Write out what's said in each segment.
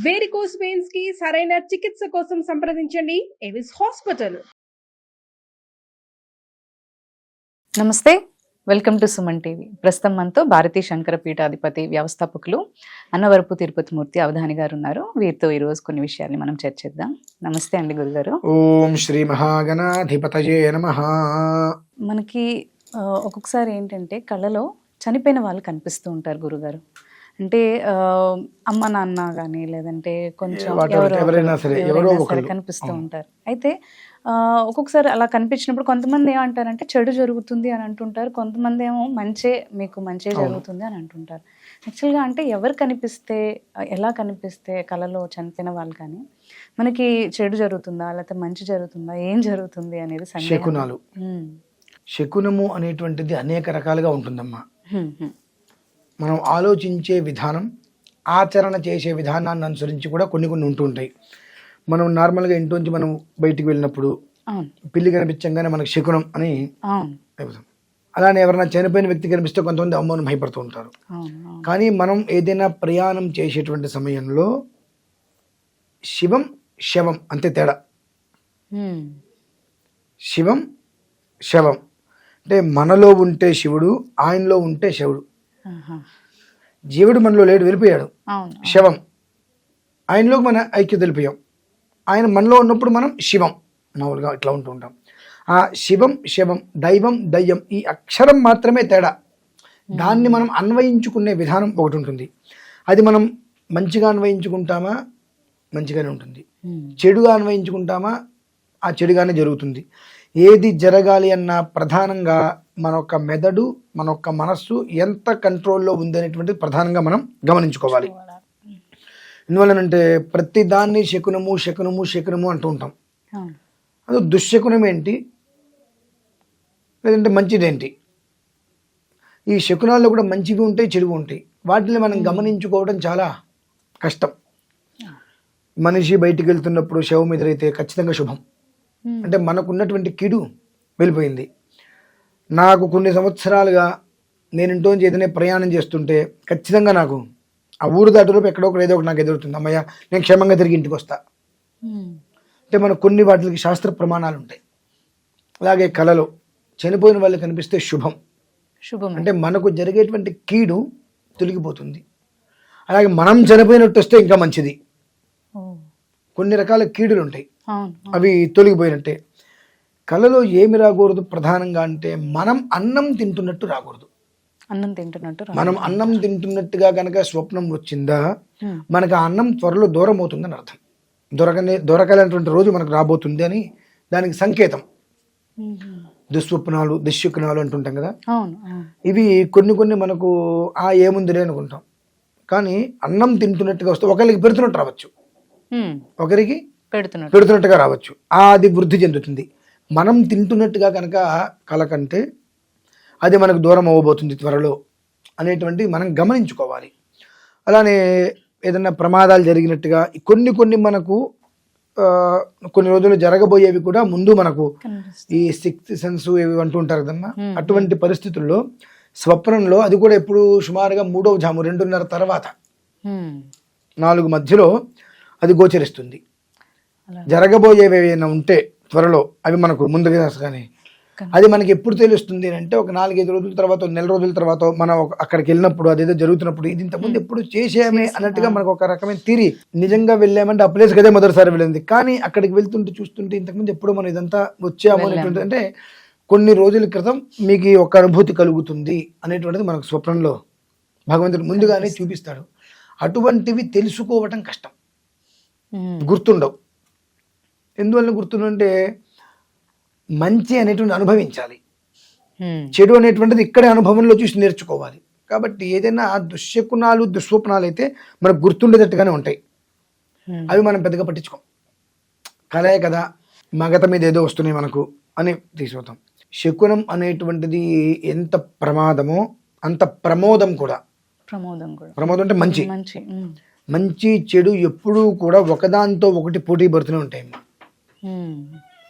Varicose veins కి సరైన చికిత్స కోసం సంప్రదించండి ఎవిస్ హాస్పిటల్. నమస్తే, వెల్కమ్ టు సుమన్ టీవీ. ప్రస్తుతం మనతో భారతీ శంకర పీఠాధిపతి వ్యవస్థాపకులు అన్నవరపు తిరుపతి మూర్తి అవధాని గారు ఉన్నారు. వీరితో ఈరోజు కొన్ని విషయాల్ని మనం చర్చిద్దాం. నమస్తే అండి గురుగారు. ఓం శ్రీ మహాగణాధిపతయే నమః. మనకి ఒక్కొక్కసారి ఏంటంటే కళలో చనిపోయిన వాళ్ళు కనిపిస్తూ ఉంటారు గురుగారు. అంటే అమ్మ నాన్న కానీ లేదంటే కొంచెం ఎవరో కనిపిస్తూ ఉంటారు. అయితే ఒక్కొక్కసారి అలా కనిపించినప్పుడు కొంతమంది ఏమంటారంటే చెడు జరుగుతుంది అని అంటుంటారు, కొంతమంది ఏమో మీకు మంచి జరుగుతుంది అని అంటుంటారు. యాక్చువల్గా అంటే ఎవరు కనిపిస్తే, ఎలా కనిపిస్తే కళలో చనిపోయిన వాళ్ళు కానీ మనకి చెడు జరుగుతుందా లేకపోతే మంచి జరుగుతుందా, ఏం జరుగుతుంది అనేది శకునాలు. శకునము అనేటువంటిది అనేక రకాలుగా ఉంటుందమ్మా. మనం ఆలోచించే విధానం, ఆచరణ చేసే విధానాన్ని అనుసరించి కూడా కొన్ని ఉంటూ ఉంటాయి. మనం నార్మల్గా ఇంటి మనం బయటికి వెళ్ళినప్పుడు పిల్లి కనిపించగానే మనకు శకునం అని చెబుతాం. అలానే ఎవరైనా చనిపోయిన వ్యక్తి కనిపిస్తే కొంతమంది అమ్మను భయపడుతూ ఉంటారు. కానీ మనం ఏదైనా ప్రయాణం చేసేటువంటి సమయంలో శివం శవం అంతే తేడా. శివం శవం అంటే మనలో ఉంటే శివుడు, ఆయనలో ఉంటే శవుడు. జీవుడు మనలో లేడు, వెళ్ళిపోయాడు. శవం ఆయనలోకి మన ఐక్యత వెళ్ళిపోయాం. ఆయన మనలో ఉన్నప్పుడు మనం శివం, మామూలుగా ఇట్లా ఉంటూ ఉంటాం. ఆ శివం శవం, దైవం దయ్యం, ఈ అక్షరం మాత్రమే తేడా. దాన్ని మనం అన్వయించుకునే విధానం ఒకటి ఉంటుంది. అది మనం మంచిగా అన్వయించుకుంటామా మంచిగానే ఉంటుంది, చెడుగా అన్వయించుకుంటామా ఆ చెడుగానే జరుగుతుంది. ఏది జరగాలి అన్నా ప్రధానంగా మన యొక్క మెదడు, మన యొక్క మనస్సు ఎంత కంట్రోల్లో ఉందనేటువంటిది ప్రధానంగా మనం గమనించుకోవాలి. ఎందువల్లనంటే ప్రతి దాన్ని శకునము శకునము శకునము అంటూ ఉంటాం. అది దుశ్శకునం ఏంటి లేదంటే మంచిదేంటి? ఈ శకునాల్లో కూడా మంచివి ఉంటాయి, చెడువి ఉంటాయి. వాటిని మనం గమనించుకోవడం చాలా కష్టం. మనిషి బయటికి వెళ్తున్నప్పుడు శవం ఎదురైతే ఖచ్చితంగా శుభం. అంటే మనకున్నటువంటి కీడు వెళ్ళిపోయింది. నాకు కొన్ని సంవత్సరాలుగా నేను ఇంట్లోంచి ఏదైనా ప్రయాణం చేస్తుంటే ఖచ్చితంగా నాకు ఆ ఊరు దాటిలోపు ఎక్కడో ఒకటి ఏదో ఒకటి నాకు ఎదురుతుంది. అమ్మయ్య నేను క్షేమంగా తిరిగి ఇంటికి వస్తా. అంటే మనకు కొన్ని వాటికి శాస్త్ర ప్రమాణాలు ఉంటాయి. అలాగే కళలో చనిపోయిన వాళ్ళు కనిపిస్తే శుభం. అంటే మనకు జరిగేటువంటి కీడు తొలగిపోతుంది. అలాగే మనం చనిపోయినట్టు వస్తే ఇంకా మంచిది. కొన్ని రకాల కీడులు ఉంటాయి, అవి తొలగిపోయినట్టే. కళలో ఏమి రాకూడదు ప్రధానంగా అంటే మనం అన్నం తింటున్నట్టు రాకూడదు. మనం అన్నం తింటున్నట్టుగా కనుక స్వప్నం వచ్చిందా మనకు ఆ అన్నం త్వరలో దూరం అవుతుందని అర్థం. దొరకలేనటువంటి రోజు మనకు రాబోతుంది అని దానికి సంకేతం. దుస్వప్నాలు, దుశ్శకునాలు అంటుంటాం కదా, ఇవి కొన్ని మనకు ఏముందిలే అనుకుంటాం. కానీ అన్నం తింటున్నట్టుగా వస్తే ఒకరికి పెడుతున్నట్టు రావచ్చు, ఒకరికి పెడుతున్నట్టుగా రావచ్చు. అది వృద్ధి చెందుతుంది. మనం తింటున్నట్టుగా కనుక కళ కంటే అది మనకు దూరం అవ్వబోతుంది త్వరలో అనేటువంటి మనం గమనించుకోవాలి. అలానే ఏదన్నా ప్రమాదాలు జరిగినట్టుగా కొన్ని మనకు కొన్ని రోజులు జరగబోయేవి కూడా ముందు మనకు ఈ సిక్స్త్ సెన్స్ ఏవి అంటూ ఉంటారు కదమ్మా. అటువంటి పరిస్థితుల్లో స్వప్నంలో అది కూడా ఎప్పుడు సుమారుగా 3వ జాము 2:30 తర్వాత 4 మధ్యలో అది గోచరిస్తుంది. జరగబోయేవి ఏమైనా ఉంటే త్వరలో అవి మనకు ముందుగా కానీ అది మనకి ఎప్పుడు తెలుస్తుంది అంటే ఒక 4-5 రోజుల తర్వాత, నెల రోజుల తర్వాత మనం అక్కడికి వెళ్ళినప్పుడు అదేదో జరుగుతున్నప్పుడు ఇది ఇంతకుముందు ఎప్పుడు చేసామే అన్నట్టుగా మనకు ఒక రకమైన తీరి. నిజంగా వెళ్ళామంటే ఆ ప్లేస్కి అదే మొదటిసారి వెళ్ళింది, కానీ అక్కడికి వెళ్తుంటే చూస్తుంటే ఇంతకుముందు ఎప్పుడు మనం ఇదంతా వచ్చాము అనేటువంటి, అంటే కొన్ని రోజుల క్రితం మీకు ఒక అనుభూతి కలుగుతుంది అనేటువంటిది మనకు స్వప్నంలో భగవంతుడు ముందుగానే చూపిస్తాడు. అటువంటివి తెలుసుకోవటం కష్టం, గుర్తుండవు. ఎందువల్ల గుర్తుండంటే మంచి అనేటువంటి అనుభవించాలి, చెడు అనేటువంటిది ఇక్కడే అనుభవంలో చూసి నేర్చుకోవాలి. కాబట్టి ఏదైనా దుశ్శకునాలు, దుస్వప్నాలు అయితే మనకు గుర్తుండేటట్టుగానే ఉంటాయి. అవి మనం పెద్దగా పట్టించుకోం. కలే కదా, మగత మీద ఏదో వస్తున్నాయి మనకు అని తీసుకుపోతాం. శకునం అనేటువంటిది ఎంత ప్రమాదమో అంత ప్రమోదం కూడా. ప్రమోదం అంటే మంచి. మంచి చెడు ఎప్పుడూ కూడా ఒకదాంతో ఒకటి పోటీ పడుతూనే ఉంటాయి.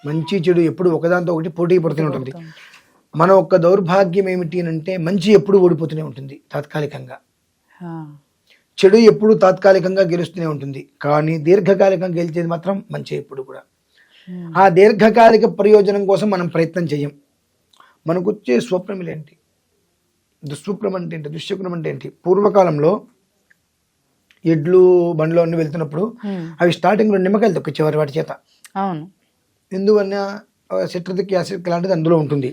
మంచి చెడు ఎప్పుడు ఒకదాంతో ఒకటి పోటీ పడుతూనే ఉంటుంది. మన ఒక్క దౌర్భాగ్యం ఏమిటి అంటే మంచి ఎప్పుడు ఓడిపోతూనే ఉంటుంది తాత్కాలికంగా. చెడు ఎప్పుడు తాత్కాలికంగా గెలుస్తూనే ఉంటుంది, కానీ దీర్ఘకాలికంగా గెలిచేది మాత్రం మంచి ఎప్పుడు కూడా. ఆ దీర్ఘకాలిక ప్రయోజనం కోసం మనం ప్రయత్నం చేయం. మనకు వచ్చే స్వప్నములు ఏంటి, దుస్వప్నం అంటే ఏంటి, దుశ్శకునం అంటే ఏంటి? పూర్వకాలంలో ఎడ్లు బండ్లో అన్ని వెళ్తున్నప్పుడు అవి స్టార్టింగ్లో నిమ్మకాయలు తొక్కిచ్చేవారు వాటి చేత. అవును. ఎందువల్ల సిట్రిక్ యాసిడ్ లాంటిది అందులో ఉంటుంది.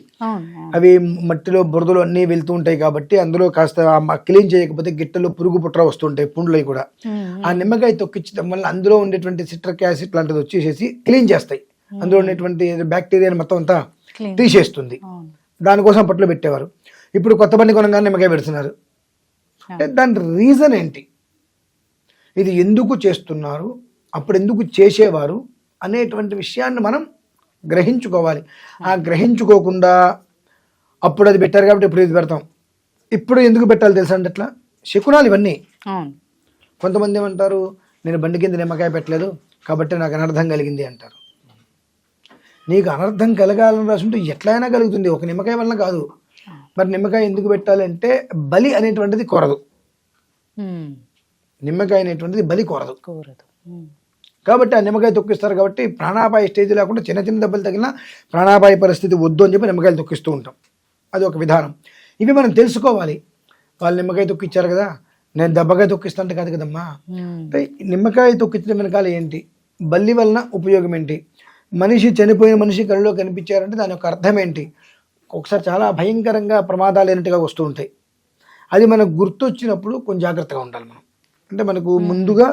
అవి మట్టిలో బురదలో అన్నీ వెళ్తూ ఉంటాయి కాబట్టి అందులో కాస్త క్లీన్ చేయకపోతే గిట్టలు పురుగు పుట్ర వస్తుంటాయి, పుండ్లు కూడా. ఆ నిమ్మకాయ తొక్కించడం వల్ల అందులో ఉండేటువంటి సిట్రిక్ యాసిడ్ లాంటిది వచ్చేసేసి క్లీన్ చేస్తాయి, అందులో ఉండేటువంటి బ్యాక్టీరియాని మొత్తం అంతా తీసేస్తుంది. దానికోసం అప్పట్లో పెట్టేవారు. ఇప్పుడు కొత్త బండి కొనగానే నిమ్మకాయ పెడుతున్నారు. అంటే దాని రీజన్ ఏంటి, ఇది ఎందుకు చేస్తున్నారు, అప్పుడు ఎందుకు చేసేవారు అనేటువంటి విషయాన్ని మనం గ్రహించుకోవాలి. ఆ గ్రహించుకోకుండా అప్పుడు అది పెట్టారు కాబట్టి ఇప్పుడు ఇది పెడతాం, ఇప్పుడు ఎందుకు పెట్టాలి తెలుసా అంటే అట్లా శకునాలు ఇవన్నీ. కొంతమంది ఏమంటారు, నేను బండి కింద నిమ్మకాయ పెట్టలేదు కాబట్టి నాకు అనర్థం కలిగింది అంటారు. నీకు అనర్థం కలగాలని రాసుంటే ఎట్లయినా కలుగుతుంది, ఒక నిమ్మకాయ వలన కాదు. మరి నిమ్మకాయ ఎందుకు పెట్టాలి అంటే బలి అనేటువంటిది కోరదు, నిమ్మకాయ అనేటువంటిది బలి కోరదు. కాబట్టి ఆ నిమ్మకాయ తొక్కిస్తారు కాబట్టి ప్రాణాపాయ స్టేజ్ లేకుండా చిన్న చిన్న దెబ్బలు తగిలినా ప్రాణాపాయ పరిస్థితి వద్దు అని చెప్పి నిమ్మకాయలు తొక్కిస్తూ ఉంటాం. అది ఒక విధానం. ఇవి మనం తెలుసుకోవాలి. వాళ్ళు నిమ్మకాయ తొక్కిచ్చారు కదా, నేను దెబ్బకాయ తొక్కిస్తాంటే కాదు కదమ్మా. అంటే నిమ్మకాయ తొక్కించడం వెనకాల ఏంటి, బల్లి వలన ఉపయోగం ఏంటి, మనిషి చనిపోయిన మనిషి కళ్ళలో కనిపించారంటే దాని యొక్క అర్థం ఏంటి. ఒకసారి చాలా భయంకరంగా ప్రమాదాలు అయినట్టుగా వస్తూ ఉంటాయి. అది మనకు గుర్తొచ్చినప్పుడు కొంచెం జాగ్రత్తగా ఉండాలి మనం. అంటే మనకు ముందుగా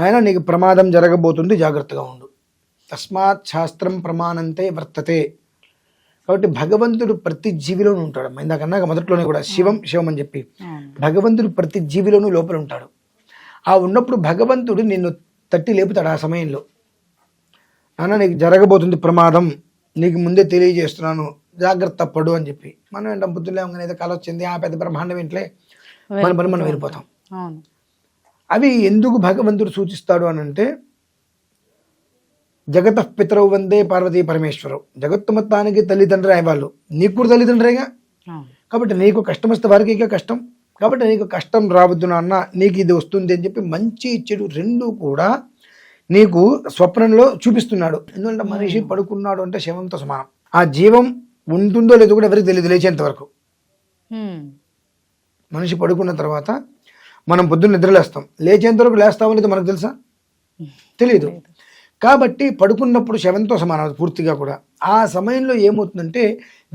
ఆయన నీకు ప్రమాదం జరగబోతుంది, జాగ్రత్తగా ఉండు. తస్మాత్ శాస్త్రం ప్రమాణంతే వర్తతే. కాబట్టి భగవంతుడు ప్రతి జీవిలోనూ ఉంటాడు. ఇందాకన్నాక మొదట్లోనే కూడా శివం శివం అని చెప్పి భగవంతుడు ప్రతి జీవిలోనూ లోపల ఉంటాడు. ఆ ఉన్నప్పుడు భగవంతుడు నిన్ను తట్టి లేపుతాడు. ఆ సమయంలో నాన్న నీకు జరగబోతుంది ప్రమాదం, నీకు ముందే తెలియజేస్తున్నాను, జాగ్రత్త పడు అని చెప్పి. మనం ఏంటో బుద్ధులే ఏదో కాలం వచ్చింది, ఆ పెద్ద బ్రహ్మాండం ఇంట్లే మన పని మనం వెళ్ళిపోతాం. అవి ఎందుకు భగవంతుడు సూచిస్తాడు అని అంటే, జగత పితరవు వందే పార్వతీ పరమేశ్వరవు. జగత్తు మొత్తానికి తల్లిదండ్రి అయ్యేవాళ్ళు, నీకు కూడా తల్లిదండ్రిగా. కాబట్టి నీకు కష్టం వస్తే వారికి ఇక కష్టం, కాబట్టి నీకు కష్టం రావద్దు నాన్న, నీకు ఇది వస్తుంది అని చెప్పి మంచి చెడు రెండు కూడా నీకు స్వప్నంలో చూపిస్తున్నాడు. ఎందుకంటే మనిషి పడుకున్నాడు అంటే శవంతో సమానం. ఆ జీవం ఉంటుందో లేదో కూడా ఎవరికి తెలియదు లేచేంత వరకు. మనిషి పడుకున్న తర్వాత మనం పొద్దున్న నిద్రలేస్తాం, లేచేంత వరకు లేస్తామో లేదో మనకు తెలుసా, తెలియదు. కాబట్టి పడుకున్నప్పుడు శవంతో సమానం పూర్తిగా కూడా. ఆ సమయంలో ఏమవుతుందంటే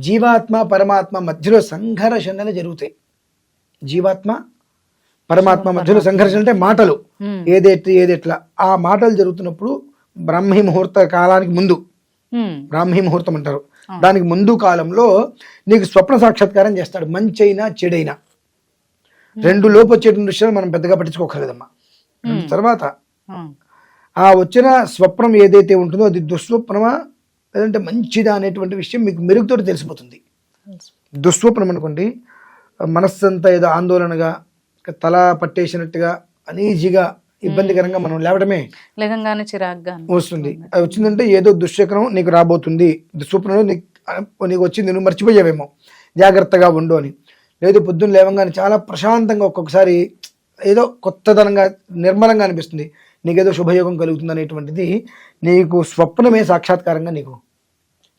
జీవాత్మ పరమాత్మ మధ్యలో సంఘర్షణలు జరుగుతాయి. జీవాత్మ పరమాత్మ మధ్యలో సంఘర్షణ అంటే మాటలు, ఏదెట్లా ఆ మాటలు జరుగుతున్నప్పుడు బ్రాహ్మీ ముహూర్త కాలానికి ముందు, బ్రాహ్మీ ముహూర్తం అంటారు, దానికి ముందు కాలంలో నీకు స్వప్న సాక్షాత్కారం చేస్తాడు. మంచైనా చెడైనా రెండు లోపు వచ్చేటువంటి విషయాలు మనం పెద్దగా పట్టించుకోకర్లేదమ్మా. తర్వాత ఆ వచ్చిన స్వప్నం ఏదైతే ఉంటుందో అది దుస్వప్నమా లేదంటే మంచిదా అనేటువంటి విషయం మీకు మెరుగుతోటి తెలిసిపోతుంది. దుస్వప్నం అనుకోండి, మనస్సంతా ఏదో ఆందోళనగా, తల పట్టేసినట్టుగా, అనీజీగా, ఇబ్బందికరంగా మనం లేవడమే లేకంగానే చిరాగ్గా వస్తుంది. అది వచ్చిందంటే ఏదో దుశ్శకనం నీకు రాబోతుంది, దుస్వప్నంలో నీకు వచ్చింది, నువ్వు మర్చిపోయావేమో, జాగ్రత్తగా ఉండు అని. లేదు పొద్దున్న లేవంగానే చాలా ప్రశాంతంగా, ఒక్కొక్కసారి ఏదో కొత్తదనంగా నిర్మలంగా అనిపిస్తుంది, నీకేదో శుభయోగం కలుగుతుంది అనేటువంటిది నీకు స్వప్నమే సాక్షాత్కారంగా. నీకు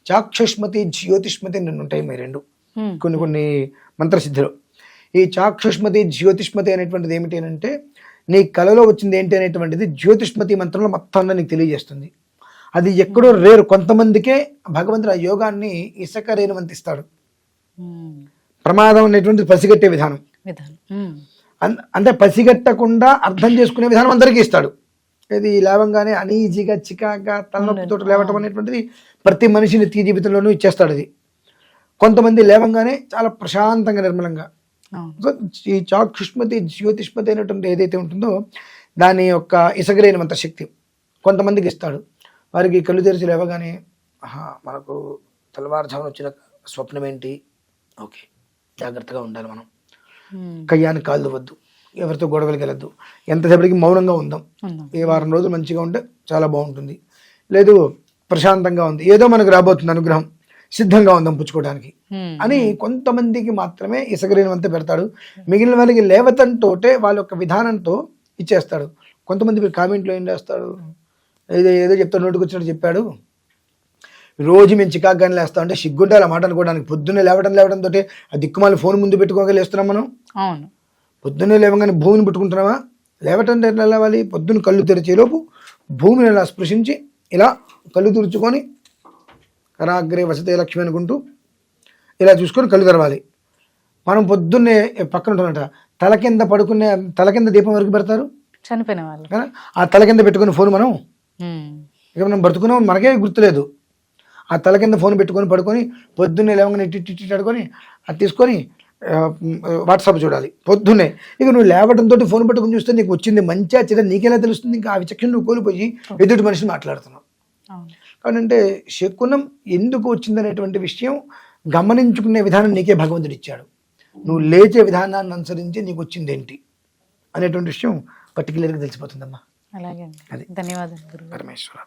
చాక్షుష్మతి జ్యోతిష్మతి నిన్ను ఉంటాయి మీ రెండు కొన్ని మంత్రసిద్ధిలో. ఈ చాక్షుష్మతి జ్యోతిష్మతి అనేటువంటిది ఏమిటి అంటే నీ కళలో వచ్చింది ఏంటి అనేటువంటిది జ్యోతిష్మతి మంత్రంలో మొత్తంగా నీకు తెలియజేస్తుంది. అది ఎక్కడో రేరు, కొంతమందికే భగవంతుడు ఆ యోగాన్ని ఇసుక రేణువంతిస్తాడు. ప్రమాదం అనేటువంటిది పసిగట్టే విధానం, అంటే పసిగట్టకుండా అర్థం చేసుకునే విధానం అందరికీ ఇస్తాడు. ఇది లేవంగానే అనీజీగా చికాగా తలనొప్పితో లేవటం అనేటువంటిది ప్రతి మనిషిని నిత్య జీవితంలోనూ ఇచ్చేస్తాడు. అది కొంతమంది లేవంగానే చాలా ప్రశాంతంగా నిర్మలంగా. సో ఈ చాక్షుష్మతి జ్యోతిష్మతి అనేటువంటి ఏదైతే ఉంటుందో దాని యొక్క ఇసగలేనంత శక్తి కొంతమందికి ఇస్తాడు. వారికి కళ్ళు తెరిచి లేవగానే మనకు తెల్లవారుజామున వచ్చిన స్వప్నం ఏంటి, ఓకే జాగ్రత్తగా ఉండాలి, మనం కయ్యానికి కాళ్ళు వద్దు, ఎవరితో గొడవలకి వెళ్ళద్దు, ఎంతసేపటికి మౌనంగా ఉందాం, ఏ వారం రోజులు మంచిగా ఉంటే చాలా బాగుంటుంది. లేదు ప్రశాంతంగా ఉంది, ఏదో మనకు రాబోతుంది అనుగ్రహం, సిద్ధంగా ఉందాం పుచ్చుకోవడానికి అని కొంతమందికి మాత్రమే ఇసగలేనంత పెడతాడు. మిగిలిన వాళ్ళకి లేవతంతోటే వాళ్ళ యొక్క విధానంతో ఇచ్చేస్తాడు. కొంతమంది మీరు కామెంట్లో ఏం చేస్తాడు, ఏదో ఏదో చెప్తాడు, నోటికి వచ్చినట్టు చెప్పాడు, రోజు మేము చికాకుగానే లేస్తాం అంటే సిగ్గుంటే అలా మాట అనుకోవడానికి. పొద్దున్నే లేవడంతో ఆ దిక్కుమాలి ఫోన్ ముందు పెట్టుకోగా లేస్తున్నాం మనం. అవును. పొద్దున్నే లేవగానే భూమిని పెట్టుకుంటున్నావా? లేవటంటే ఎట్లా లేవాలి? పొద్దున్న కళ్ళు తెరిచేలోపు భూమిని ఇలా స్పృశించి ఇలా కళ్ళు తుడుచుకొని కరాగ్రే వసతే లక్ష్మి అనుకుంటూ ఇలా చూసుకొని కళ్ళు తెరవాలి. మనం పొద్దున్నే పక్కన ఉంటున్నట తల కింద దీపం వరకు పెడతారు చనిపోయిన వాళ్ళు. కదా, ఆ తల కింద పెట్టుకుని ఫోన్ మనం ఇక మనం బ్రతుకున్నాం మనకే గుర్తులేదు. ఆ తల కింద ఫోన్ పెట్టుకొని పడుకొని పొద్దున్నే లేవగానే ఇట్టి అడుకొని అది తీసుకొని వాట్సాప్ చూడాలి పొద్దున్నే. ఇక నువ్వు లేవడంతో ఫోన్ పెట్టుకుని చూస్తే నీకు వచ్చింది మంచిగా చెడ్డ నీకెలా తెలుస్తుంది? ఇంకా ఆ విచక్షణ నువ్వు కోల్పోయి ఎదుటి మనిషిని మాట్లాడుతున్నావు. కాబట్టి శకునం ఎందుకు వచ్చిందనేటువంటి విషయం గమనించుకునే విధానం నీకే భగవంతుడు ఇచ్చాడు. నువ్వు లేచే విధానాన్ని అనుసరించి నీకు వచ్చింది ఏంటి అనేటువంటి విషయం పర్టికులర్గా తెలిసిపోతుందమ్మా. అలాగే. ధన్యవాదాలు గురుగారు. పరమేశ్వర.